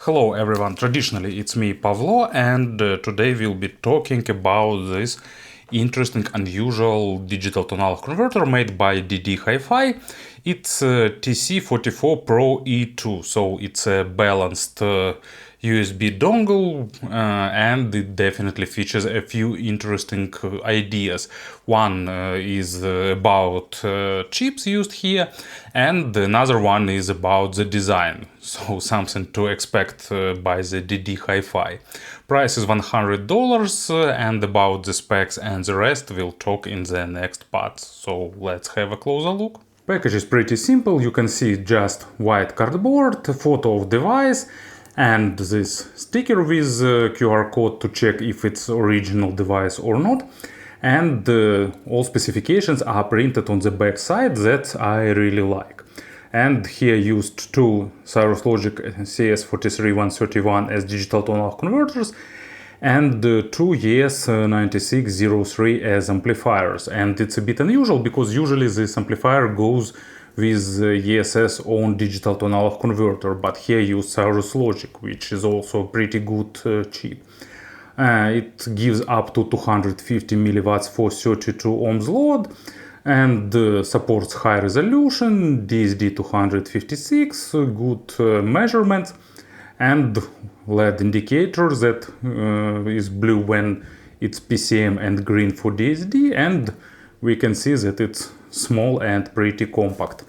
Hello everyone, traditionally it's me Pavlo, and today we'll be talking about this interesting unusual digital to analog converter made by ddHiFi. It's TC44 Pro E2, so it's a balanced USB dongle, and it definitely features a few interesting ideas. One is about chips used here, and another one is about the design, so something to expect by the ddHiFi. Price is $100, and about the specs and the rest we'll talk in the next part, so let's have a closer look. Package is pretty simple. You can see just white cardboard, a photo of device, and this sticker with QR code to check if it's original device or not. And all specifications are printed on the back side that I really like. And here used two Cirrus Logic CS43131 as digital to analog converters and two ES9603 as amplifiers. And it's a bit unusual because usually this amplifier goes with ESS own digital to analog converter, but here use Cirrus Logic, which is also a pretty good chip. It gives up to 250 milliwatts for 32 ohms load and supports high resolution, DSD 256, good measurements, and LED indicator that is blue when it's PCM and green for DSD, and we can see that it's small and pretty compact.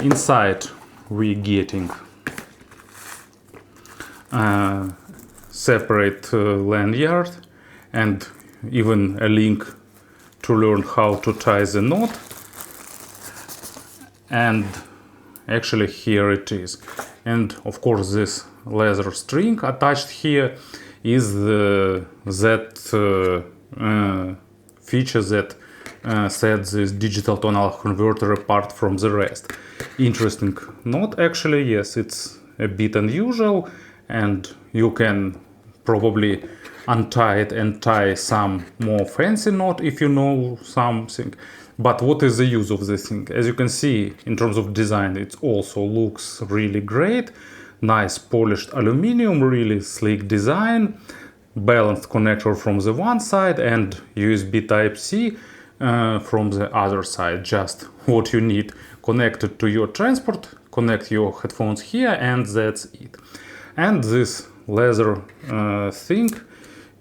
Inside we getting separate lanyard and even a link to learn how to tie the knot. And actually here it is. And of course this leather string attached here is that feature that sets this digital to analog converter apart from the rest. Interesting knot actually, yes, it's a bit unusual, and you can probably untie it and tie some more fancy knot if you know something. But what is the use of this thing? As you can see, in terms of design, it also looks really great. Nice polished aluminum, really sleek design, balanced connector from the one side and USB Type-C from the other side. Just what you need. Connected to your transport, connect your headphones here, and that's it. And this leather thing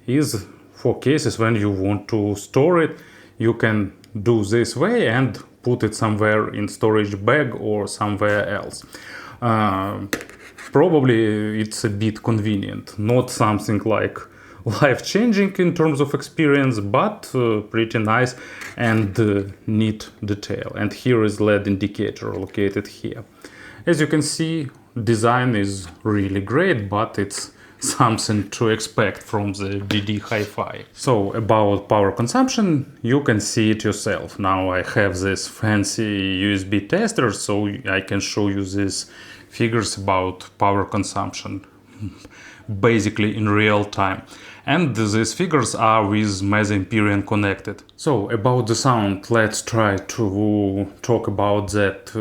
is for cases when you want to store it. You can do this way and put it somewhere in storage bag or somewhere else. Probably it's a bit convenient, not something like life-changing in terms of experience, but pretty nice and neat detail. And here is LED indicator located here. As you can see, design is really great, but it's something to expect from the ddHiFi. So about power consumption, you can see it yourself. Now I have this fancy USB tester, so I can show you these figures about power consumption basically in real time. And these figures are with Mesoamperian connected. So about the sound, let's try to talk about that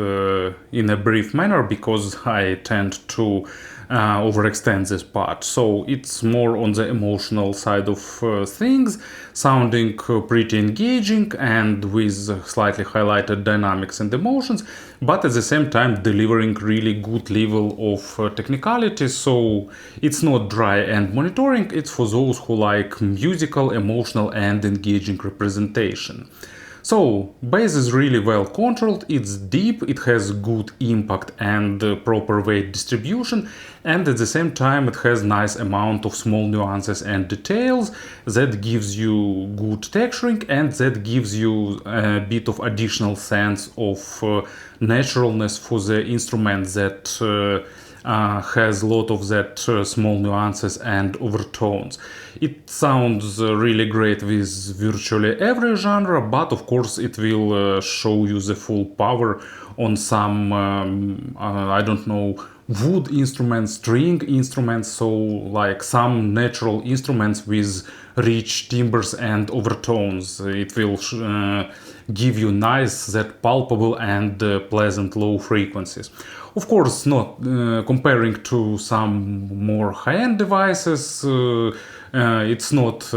in a brief manner, because I tend to overextend this part. So it's more on the emotional side of things, sounding pretty engaging and with slightly highlighted dynamics and emotions, but at the same time delivering really good level of technicality. So it's not dry and monitoring, it's for those who like musical, emotional and engaging representation. So, bass is really well controlled, it's deep, it has good impact and proper weight distribution, and at the same time it has nice amount of small nuances and details that gives you good texturing and that gives you a bit of additional sense of naturalness for the instrument that has a lot of that small nuances and overtones. It sounds really great with virtually every genre, but of course it will show you the full power on some, I don't know, wood instruments, string instruments, so like some natural instruments with rich timbres and overtones. It will give you nice, that palpable and pleasant low frequencies. Of course, not comparing to some more high-end devices, it's not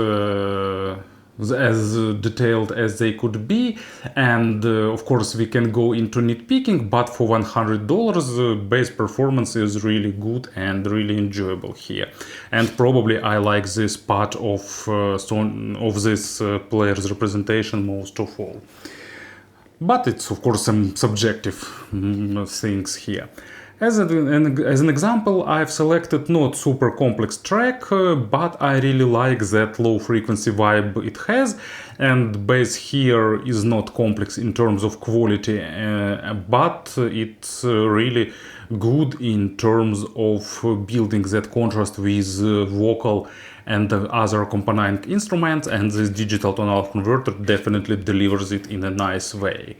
as detailed as they could be, and of course we can go into nitpicking, but for $100 base performance is really good and really enjoyable here, and probably I like this part of this player's representation most of all. But it's of course some subjective things here. As an example, I've selected not super complex track, but I really like that low frequency vibe it has, and bass here is not complex in terms of quality, but it's really good in terms of building that contrast with vocal and other accompanying instruments, and this digital tonal converter definitely delivers it in a nice way.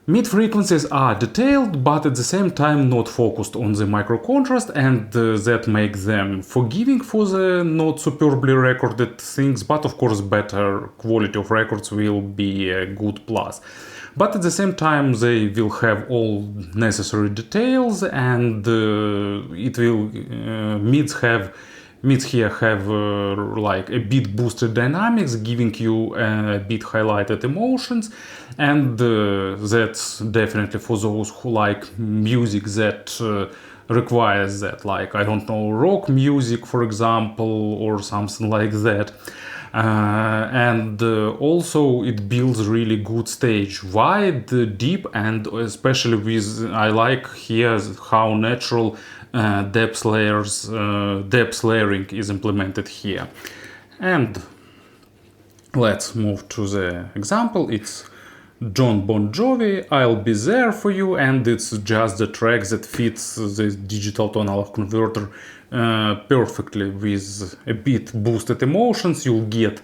Mid frequencies are detailed, but at the same time not focused on the micro contrast, and that makes them forgiving for the not superbly recorded things, but of course better quality of records will be a good plus. But at the same time they will have all necessary details, and it will mids here have like a bit boosted dynamics, giving you a bit highlighted emotions, and that's definitely for those who like music that requires that, like, I don't know, rock music for example, or something like that. And also it builds really good stage, wide, deep, and especially with, I like here how natural depth layering is implemented here. And let's move to the example. It's John Bon Jovi, I'll Be There For You, and it's just the track that fits the digital tonal converter perfectly with a bit boosted emotions. You'll get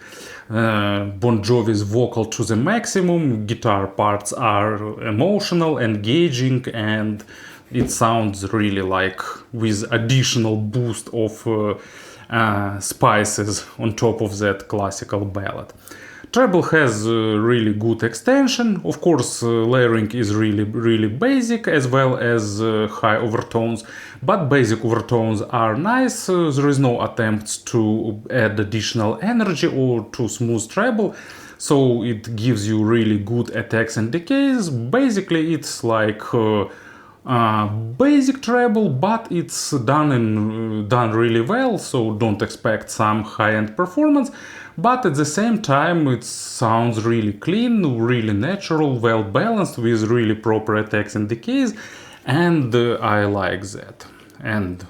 Bon Jovi's vocal to the maximum, guitar parts are emotional, engaging, and it sounds really like with additional boost of spices on top of that classical ballad. Treble has really good extension. Of course, layering is really basic, as well as high overtones, but basic overtones are nice. There is no attempts to add additional energy or to smooth treble, so it gives you really good attacks and decays. Basically it's like basic treble, but it's done really well, so don't expect some high-end performance, but at the same time it sounds really clean, really natural, well balanced with really proper attacks and decays, and I like that. And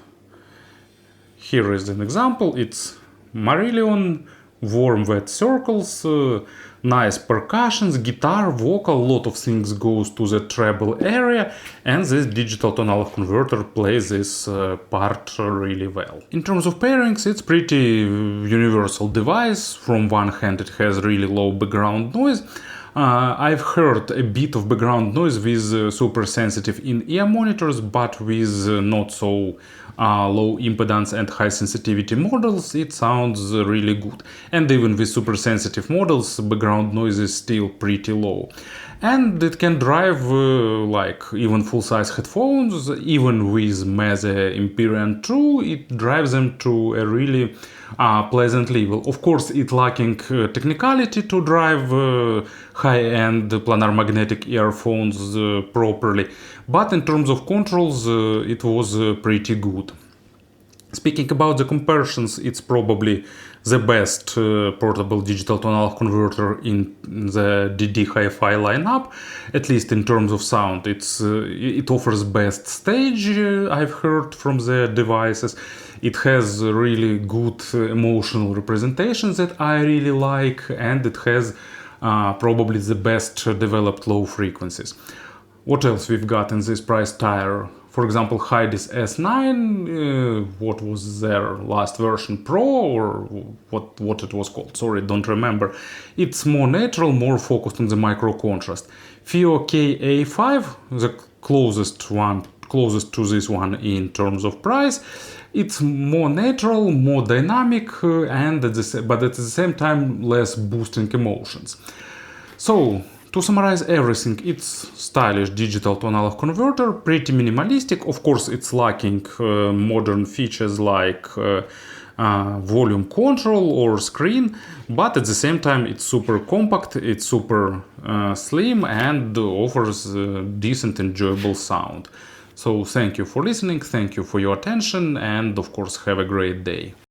here is an example. It's Marillion, warm wet circles, nice percussions, guitar, vocal, lot of things goes to the treble area, and this digital tonal converter plays this part really well. In terms of pairings, it's pretty universal device. From one hand it has really low background noise. I've heard a bit of background noise with super sensitive in-ear monitors, but with not so low impedance and high sensitivity models it sounds really good. And even with super sensitive models, background noise is still pretty low. And it can drive like even full-size headphones, even with Meze Empyrean 2, it drives them to a really pleasant level. Of course, it's lacking technicality to drive high-end planar magnetic earphones properly, but in terms of controls it was pretty good. Speaking about the comparisons, it's probably the best portable digital tonal converter in the ddHiFi lineup, at least in terms of sound. It offers best stage, I've heard from the devices. It has really good emotional representations that I really like, and it has probably the best developed low frequencies. What else we've got in this price tier? For example, Heidi's S9, what was their last version, Pro, or what it was called, sorry, don't remember. It's more natural, more focused on the micro contrast. FIO KA5, the closest one closest to this one in terms of price. It's more natural, more dynamic, but at the same time less boosting emotions. So, to summarize everything, it's stylish digital to analog converter, pretty minimalistic. Of course, it's lacking modern features like volume control or screen, but at the same time it's super compact, it's super slim, and offers decent, enjoyable sound. So thank you for listening, thank you for your attention, and of course have a great day.